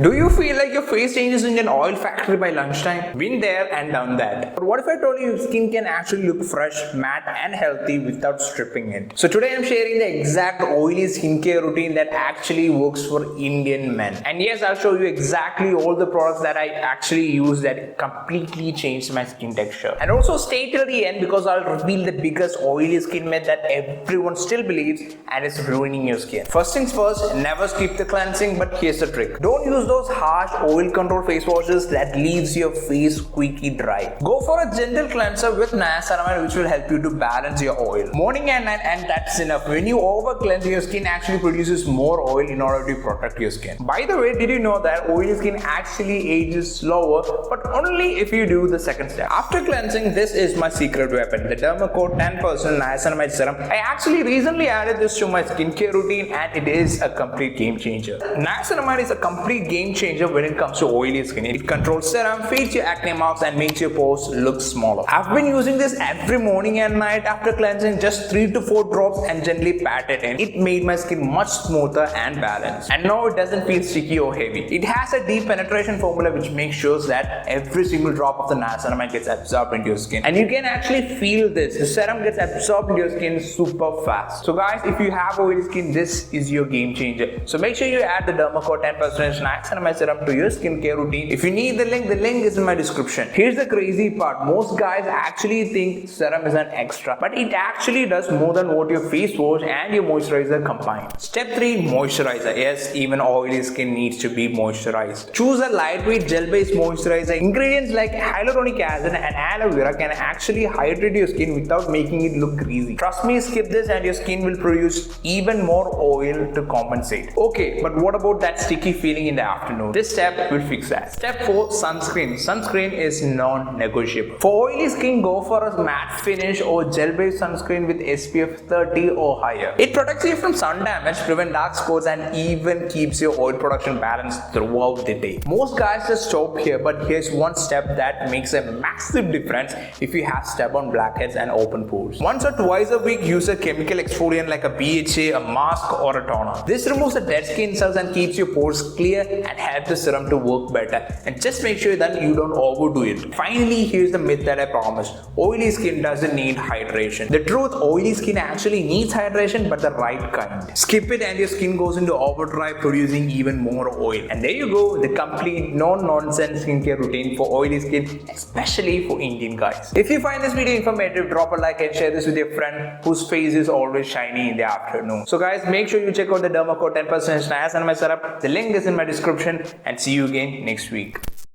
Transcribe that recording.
Do you feel like your face changes in an oil factory by lunchtime? Been there and done that. But what if I told you your skin can actually look fresh, matte and healthy without stripping it? So today I'm sharing the exact oily skincare routine that actually works for Indian men. And yes, I'll show you exactly all the products that I actually use that completely changed my skin texture. And also stay till the end because I'll reveal the biggest oily skin myth that everyone still believes and is ruining your skin. First things first, never skip the cleansing, but here's the trick. Don't use those harsh oil control face washes that leaves your face squeaky dry. Go for a gentle cleanser with niacinamide, which will help you to balance your oil morning and night, and that's enough. When you over cleanse, your skin actually produces more oil in order to protect your skin. By the way, did you know that oily skin actually ages slower, but only if you do the second step? After cleansing, this is my secret weapon, the Dermacore 10% niacinamide serum. I actually recently added this to my skincare routine and it is a complete game changer. Niacinamide is a complete game changer when it comes to oily skin. It controls serum, feeds your acne marks and makes your pores look smaller. I've been using this every morning and night after cleansing, just 3 to 4 drops and gently pat it in. It made my skin much smoother and balanced. And now it doesn't feel sticky or heavy. It has a deep penetration formula which makes sure that every single drop of the niacinamide gets absorbed into your skin. And you can actually feel this. The serum gets absorbed into your skin super fast. So guys, if you have oily skin, this is your game changer. So make sure you add the Dermacore 10% niacinamide serum to your skincare routine. If you need the link is in my description. Here's the crazy part. Most guys actually think serum is an extra, but it actually does more than what your face wash and your moisturizer combine. Step 3, moisturizer. Yes, even oily skin needs to be moisturized. Choose a lightweight gel-based moisturizer. Ingredients like hyaluronic acid and aloe vera can actually hydrate your skin without making it look greasy. Trust me, skip this and your skin will produce even more oil to compensate. Okay, but what about that sticky feeling in the afternoon? This step will fix that. Step 4, sunscreen. Sunscreen is non-negotiable. For oily skin, go for a matte finish or gel-based sunscreen with SPF 30 or higher. It protects you from sun damage, prevents dark spots and even keeps your oil production balanced throughout the day. Most guys just stop here, but here's one step that makes a massive difference if you have stubborn blackheads and open pores. Once or twice a week, use a chemical exfoliant like a BHA, a mask or a toner. This removes the dead skin cells and keeps your pores clear and helps the serum to work better. And just make sure that you don't overdo it. Finally, here's the myth that I promised. Oily skin doesn't need hydration. The truth, oily skin actually needs hydration, but the right kind. Skip it and your skin goes into overdrive, producing even more oil. And there you go, the complete no-nonsense skincare routine for oily skin, especially for Indian guys. If you find this video informative, drop a like and share this with your friend whose face is always shiny in the afternoon. So guys, make sure you check out the Dermacore 10% niacinamide serum. The link is in my description and see you again next week.